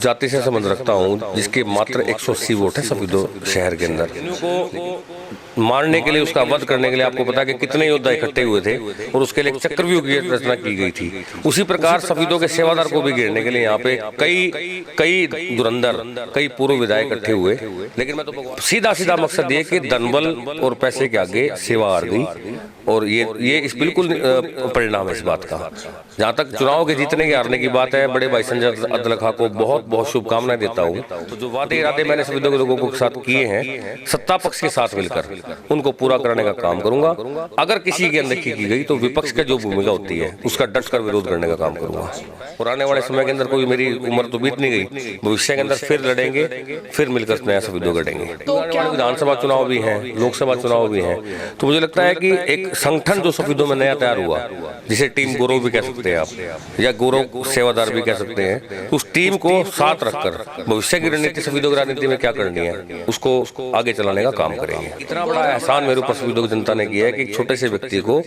जाति से संबंध रखता हूँ जिसके मात्र 180 वोट है सफीदो शहर के अंदर। को मारने के लिए, उसका वध करने के लिए आपको पता है कि कितने योद्धा इकट्ठे हुए थे और उसके लिए एक चक्रव्यूह की रचना की गई थी। उसी प्रकार सफीदों के सेवादार को भी घेरने के लिए यहाँ पे कई धुरंधर, कई पूर्व विधायक इकट्ठे हुए। लेकिन मैं तो सीधा मकसद ये कि धनबल और पैसे के आगे सेवा हार गई और ये इस बिल्कुल परिणाम है इस बात का। जहाँ तक चुनाव के जीतने के हारने की बात है, बड़े भाई संजय अदलखा को बहुत शुभकामनाएं देता हूँ। तो जो वादे इरादे मैंने सभी लोगों के साथ किए हैं, सत्ता पक्ष के साथ मिलकर उनको पूरा करने का काम करूंगा। अगर किसी की अनदेखी की गई तो विपक्ष की जो भूमिका होती है उसका डटकर विरोध करने का काम करूंगा। और आने वाले समय के अंदर कोई मेरी उम्र तो बीत नहीं गई, भविष्य के अंदर फिर लड़ेंगे, फिर मिलकर नया सफीदो गढ़ेंगे। तो विधानसभा चुनाव भी है, लोकसभा चुनाव भी है, तो मुझे लगता है कि एक संगठन जो सफीदो में नया तैयार हुआ, जिसे टीम गौरव भी कह सकते हैं आप या गौरव सेवादार भी कह सकते हैं, उस टीम को साथ रखकर भविष्य की रणनीति, सफीदो की राजनीति में क्या करनी है उसको आगे चलाने का काम करेंगे। इतना बड़ा एहसान मेरे ऊपर सफीदो की जनता ने किया है कि एक छोटे से व्यक्ति को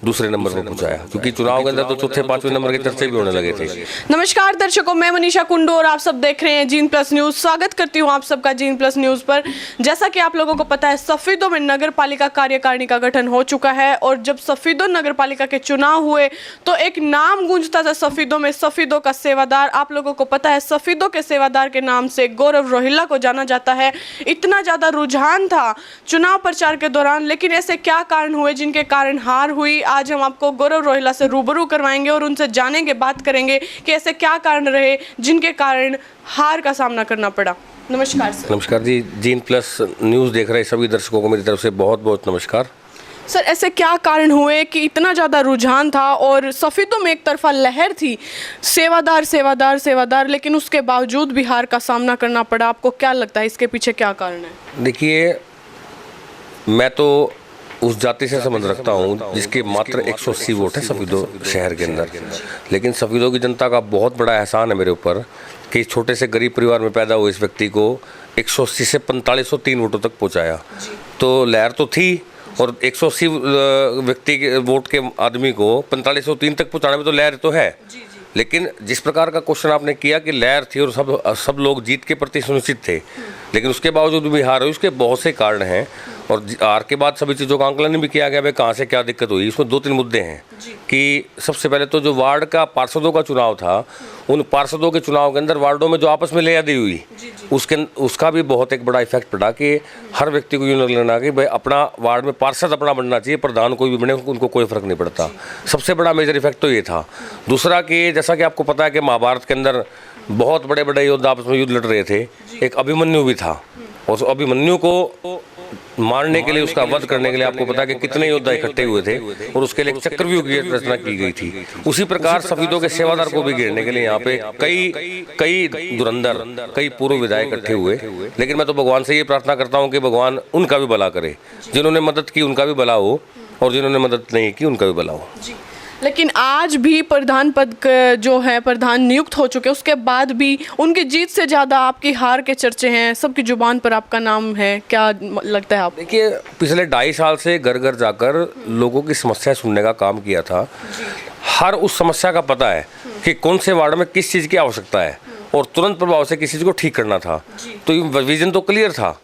दूसरे नंबर पर पहुंचाया, क्योंकि चुनाव के अंदर तो चौथे पांचवें नंबर के चर्चे भी होने लगे थे। नमस्कार दर्शकों, मैं मनीषा कुंडू और आप सब देख रहे हैं जीन प्लस न्यूज। स्वागत करती हूं आप सबका जीन प्लस न्यूज पर। जैसा कि आप लोगों को पता है, सफीदो में नगर पालिका कार्यकारिणी का गठन हो चुका है और जब सफीदो नगर पालिका के चुनाव हुए तो एक नाम गूंजता था सफीदो में, सफीदो का सेवादार। आप लोगों को पता है सफीदो के सेवादार के नाम से गौरव रोहिल्ला को जाना जाता है। इतना ज्यादा रुझान था चुनाव प्रचार के दौरान, लेकिन ऐसे क्या कारण हुए जिनके कारण हार हुई? आज हम आपको गौरव रोहिल्ला से रूबरू करवाएंगे और उनसे जानेंगे, बात करेंगे कि ऐसे क्या कारण रहे जिनके कारण हार का सामना करना पड़ा। नमस्कार सर। नमस्कार जी। जीन प्लस न्यूज देख रहे सभी दर्शकों को मेरी तरफ से बहुत नमस्कार। सर, ऐसे क्या कारण हुए कि इतना ज़्यादा रुझान था और सफीदों में एक तरफा लहर थी, सेवादार, लेकिन उसके बावजूद भी हार का सामना करना पड़ा? आपको क्या लगता है इसके पीछे क्या कारण है? देखिए, मैं तो उस जाति से संबंध रखता हूँ जिसके मात्र 180 वोट है सफीदो शहर के अंदर। लेकिन सफीदो की जनता का बहुत बड़ा एहसान है मेरे ऊपर कि इस छोटे से गरीब परिवार में पैदा हुए इस व्यक्ति को 180 से 4503 वोटों तक पहुँचाया। तो लहर तो थी और 180 व्यक्ति के वोट के आदमी को 4503 तक पहुँचाने में तो लहर तो है। लेकिन जिस प्रकार का क्वेश्चन आपने किया कि लहर थी और सब लोग जीत के प्रति सुनिश्चित थे, लेकिन उसके बावजूद भी हार हुई, उसके बहुत से कारण हैं। और हार के बाद सभी चीज़ों का आंकलन भी किया गया, भाई कहाँ से क्या दिक्कत हुई। इसमें 2-3 मुद्दे हैं कि सबसे पहले तो जो वार्ड का पार्षदों का चुनाव था, उन पार्षदों के चुनाव के अंदर वार्डों में जो आपस में लेयादी हुई, उसका भी बहुत एक बड़ा इफेक्ट पड़ा कि हर व्यक्ति को यूँ लगना कि भाई अपना वार्ड में पार्षद अपना बनना चाहिए, प्रधान कोई भी बने उनको कोई फर्क नहीं पड़ता। सबसे बड़ा मेजर इफेक्ट तो ये था। दूसरा कि जैसा कि आपको पता है कि महाभारत के अंदर बहुत बड़े योद्धा आपस में युद्ध लड़ रहे थे, एक अभिमन्यु भी था और अभिमन्यु को मारने के लिए, उसका वध करने के लिए आपको पता है कि कितने योद्धा इकट्ठे हुए थे और उसके लिए एक चक्रव्यूह की रचना की गई थी। उसी प्रकार सफीदों के सेवादार को भी घेरने के लिए यहाँ पे कई धुरंधर, कई पूर्व विधायक इकट्ठे हुए। लेकिन मैं तो भगवान से ये प्रार्थना करता हूँ कि भगवान उनका भी भला करे, जिन्होंने मदद की उनका भी भला हो और जिन्होंने मदद नहीं की उनका भी भला हो। लेकिन आज भी प्रधान पद जो है प्रधान नियुक्त हो चुके, उसके बाद भी उनकी जीत से ज़्यादा आपकी हार के चर्चे हैं, सबकी जुबान पर आपका नाम है। क्या लगता है आप? देखिए, पिछले 2.5 साल से घर घर जाकर लोगों की समस्या सुनने का काम किया था। हर उस समस्या का पता है कि कौन से वार्ड में किस चीज़ की आवश्यकता है और तुरंत प्रभाव से किस चीज़ को ठीक करना था। तो विजन तो क्लियर था,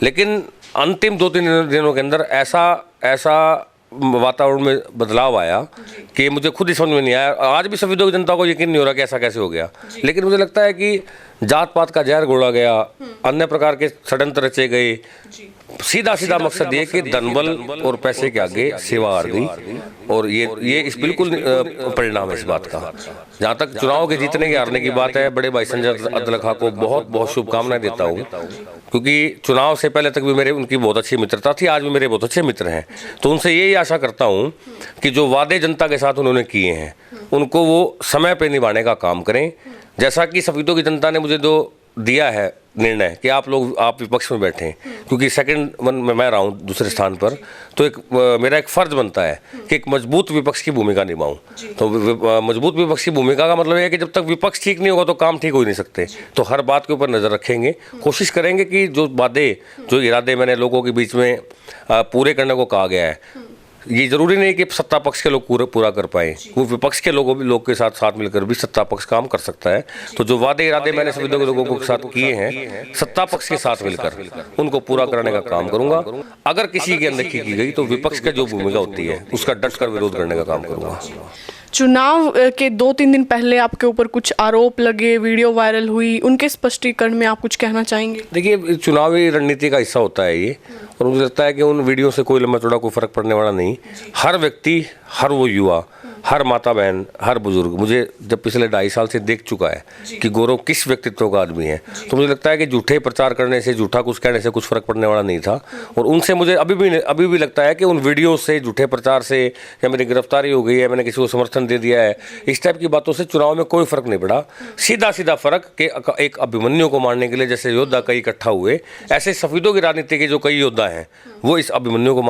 लेकिन अंतिम 2-3 दिनों के अंदर ऐसा वातावरण में बदलाव आया कि मुझे खुद ही समझ में नहीं आया। आज भी सफीदो की जनता को यकीन नहीं हो रहा कि ऐसा कैसे हो गया। लेकिन मुझे लगता है कि जात पात का जहर घोला गया, अन्य प्रकार के षड्यंत्र रचे गए। सीधा मकसद ये कि धनबल और पैसे के आगे सेवा हार गई और ये इस बिल्कुल परिणाम है इस बात का। जहाँ तक चुनाव के जीतने के हारने की बात है, बड़े भाई संजय अदलखा को बहुत शुभकामनाएं देता हूँ, क्योंकि चुनाव से पहले तक भी उनकी बहुत अच्छी मित्रता थी, आज भी मेरे बहुत अच्छे मित्र हैं। तो उनसे यही आशा करता हूँ कि जो वादे जनता के साथ उन्होंने किए हैं उनको वो समय पर निभाने का काम करें। जैसा कि सफीदों की जनता ने मुझे जो दिया है निर्णय कि आप विपक्ष में बैठें, क्योंकि सेकंड वन में मैं रहा हूँ दूसरे स्थान पर, तो मेरा एक फ़र्ज बनता है कि एक मजबूत विपक्ष की भूमिका निभाऊं। तो मजबूत विपक्ष की भूमिका का मतलब है कि जब तक विपक्ष ठीक नहीं होगा तो काम ठीक हो ही नहीं सकते। तो हर बात के ऊपर नज़र रखेंगे, कोशिश करेंगे कि जो वादे, जो इरादे मैंने लोगों के बीच में पूरे करने को कहा गया है, ये जरूरी नहीं कि सत्ता पक्ष के लोग पूरा कर पाए, वो विपक्ष के लोग के साथ मिलकर भी सत्ता पक्ष काम कर सकता है। तो जो वादे इरादे मैंने संविदा के लोगों के साथ किए हैं सत्ता पक्ष के साथ मिलकर उनको पूरा करने का काम करूंगा। अगर किसी की अनदेखी की गई तो विपक्ष की जो भूमिका होती है उसका डट कर विरोध करने का काम करूंगा। चुनाव के 2-3 दिन पहले आपके ऊपर कुछ आरोप लगे, वीडियो वायरल हुई, उनके स्पष्टीकरण में आप कुछ कहना चाहेंगे? देखिए, चुनावी रणनीति का हिस्सा होता है ये, और मुझे लगता है कि उन वीडियो से कोई लंबा चौड़ा कोई फर्क पड़ने वाला नहीं। हर व्यक्ति, हर वो युवा, हर माता बहन, हर बुजुर्ग मुझे जब पिछले 2.5 साल से देख चुका है कि गौरव किस व्यक्तित्व का आदमी है, तो मुझे लगता है कि झूठे प्रचार करने से, झूठा कुछ कहने से कुछ फर्क पड़ने वाला नहीं था। और उनसे मुझे अभी भी लगता है कि उन वीडियो से, झूठे प्रचार से, या मेरी गिरफ्तारी हो गई है, मैंने किसी को समर्थन दे दिया है, इस टाइप की बातों से चुनाव में कोई फर्क नहीं पड़ा। सीधा फर्क कि एक अभिमन्यु को मारने के लिए जैसे योद्धा कई इकट्ठा हुए, ऐसे सफेदों की राजनीति के जो कई योद्धा हैं वो इस अभिमन्यु को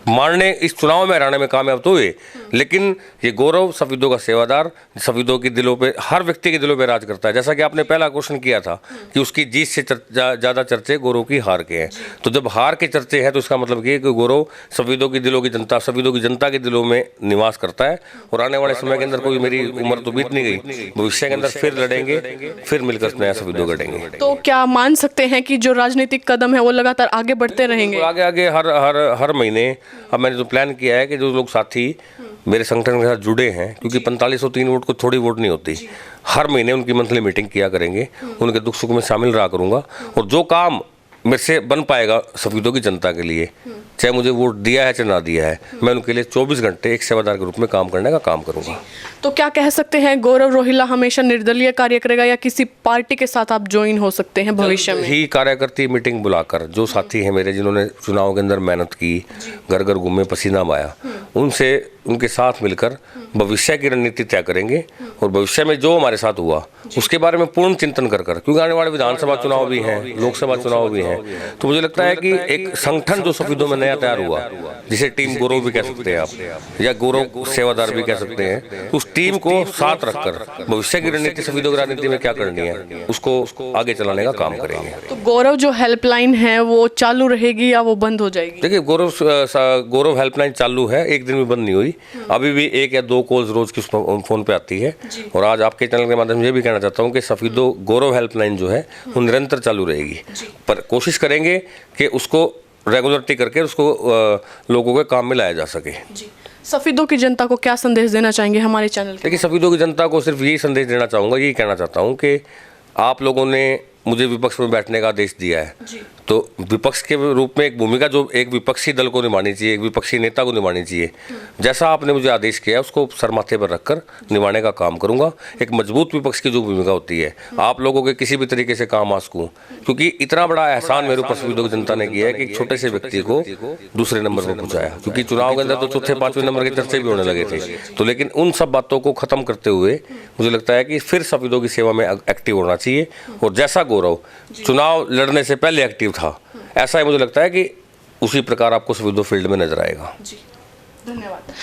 मारने इस चुनाव में हराने में कामयाब तो हुए। लेकिन ये गौरव सफेदों का सेवादार, सफेदों के दिलों पे, हर व्यक्ति के दिलों पे राज करता है। जैसा कि आपने पहला क्वेश्चन किया था कि उसकी जीत से ज़्यादा चर्चे गौरव की हार के हैं, तो जब हार के चर्चे हैं तो इसका मतलब ये कि गौरव सफेदों की दिलों की जनता, सफेदों की जनता के दिलों में निवास करता है। और आने वाले समय के अंदर, कोई मेरी उम्र तो बीत नहीं गई, भविष्य के अंदर फिर लड़ेंगे, फिर मिलकर नया सफेदों गढ़ेंगे। तो क्या मान सकते हैं कि जो राजनीतिक कदम है वो लगातार आगे बढ़ते रहेंगे? आगे हर महीने अब मैंने जो प्लान किया है कि जो लोग साथी मेरे संगठन के साथ जुड़े हैं, क्योंकि 4503 वोट को थोड़ी वोट नहीं होती, हर महीने उनकी मंथली मीटिंग किया करेंगे, उनके दुख सुख में शामिल रहा करूंगा। और जो काम मेरे से बन पाएगा सफेदों की जनता के लिए, चाहे मुझे वोट दिया है चाहे ना दिया है, मैं उनके लिए 24 घंटे एक सेवादार के रूप में काम करने का काम करूंगा। तो क्या कह सकते हैं गौरव रोहिला हमेशा निर्दलीय कार्य करेगा या किसी पार्टी के साथ आप ज्वाइन हो सकते हैं भविष्य में? ही कार्यकर्ती मीटिंग बुलाकर जो साथी हैं मेरे, जिन्होंने चुनाव के अंदर मेहनत की, घर घर घूमे, पसीना बहाया, उनके साथ मिलकर भविष्य की रणनीति तय करेंगे। और भविष्य में जो हमारे साथ हुआ उसके बारे में पूर्ण चिंतन कर क्योंकि आने वाले विधानसभा चुनाव भी हैं, लोकसभा चुनाव भी हैं, तो मुझे लगता है कि एक संगठन जो सफेदों में नया तैयार हुआ, जिसे टीम गौरव भी कह सकते हैं आप, या गौरव सेवादार भी कह सकते हैं, उस टीम को साथ रखकर भविष्य की रणनीति, सफेदों की राजनीति में क्या करनी है उसको आगे चलाने का काम करेंगे। तो गौरव जो हेल्पलाइन है वो चालू रहेगी या वो बंद हो जाएगी? देखिए, गौरव हेल्पलाइन चालू है, एक दिन भी बंद नहीं हुई। अभी भी 1 या 2 कॉल्स रोज की फोन पे आती है। और आज आपके चैनल के माध्यम से ये भी कहना चाहता हूँ कि सफेदों गौरव हेल्पलाइन जो है वो निरंतर चालू रहेगी, पर कोशिश करेंगे कि उसको रेगुलरिटी करके उसको लोगों के काम में लाया जा सके। सफेदों की जनता को क्या संदेश देना चाहेंगे हमारे चैनल के? देखिए, सफेदों की जनता को सिर्फ यही संदेश देना चाहूँगा, यही कहना चाहता हूँ कि आप लोगों ने मुझे विपक्ष में बैठने का आदेश दिया है, तो विपक्ष के रूप में एक भूमिका जो एक विपक्षी दल को निभानी चाहिए, एक विपक्षी नेता को निभानी चाहिए, जैसा आपने मुझे आदेश किया है उसको सर माथे पर रखकर निभाने का काम करूंगा। एक मजबूत विपक्ष की जो भूमिका होती है, आप लोगों के किसी भी तरीके से काम आ सकूं, क्योंकि इतना बड़ा एहसान मेरे ऊपर सफेदों की जनता ने किया है कि एक छोटे से व्यक्ति को दूसरे नंबर पर पहुंचाया, क्योंकि चुनाव के अंदर तो चौथे 5वें नंबर के चर्चे भी होने लगे थे। तो लेकिन उन सब बातों को खत्म करते हुए मुझे लगता है कि फिर सफेदों की सेवा में एक्टिव होना चाहिए। और जैसा गौरव चुनाव लड़ने से पहले एक्टिव था, ऐसा ही मुझे लगता है कि उसी प्रकार आपको सफेदों फील्ड में नजर आएगा। धन्यवाद।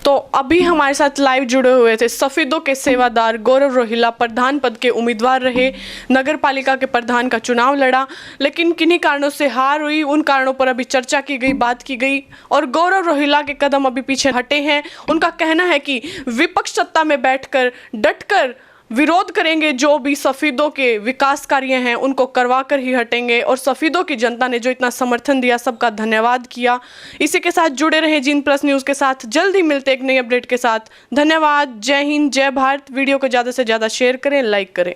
तो अभी हमारे साथ लाइव जुड़े हुए थे सफेदों के सेवादार गौरव रोहिला, प्रधान पद के उम्मीदवार रहे, नगर पालिका के प्रधान का चुनाव लड़ा, लेकिन किन्हीं कारणों से हार हुई। उन कारणों पर अभी चर्चा की गई, बात की गई, और गौरव रोहिला के कदम अभी पीछे हटे हैं। उनका कहना है कि विपक्ष सत्ता में बैठकर डटकर विरोध करेंगे, जो भी सफेदों के विकास कार्य हैं उनको करवा कर ही हटेंगे। और सफेदों की जनता ने जो इतना समर्थन दिया, सबका धन्यवाद किया। इसी के साथ जुड़े रहे जीन+ न्यूज़ के साथ, जल्द ही मिलते एक नई अपडेट के साथ। धन्यवाद, जय हिंद, जय भारत। वीडियो को ज़्यादा से ज़्यादा शेयर करें, लाइक करें।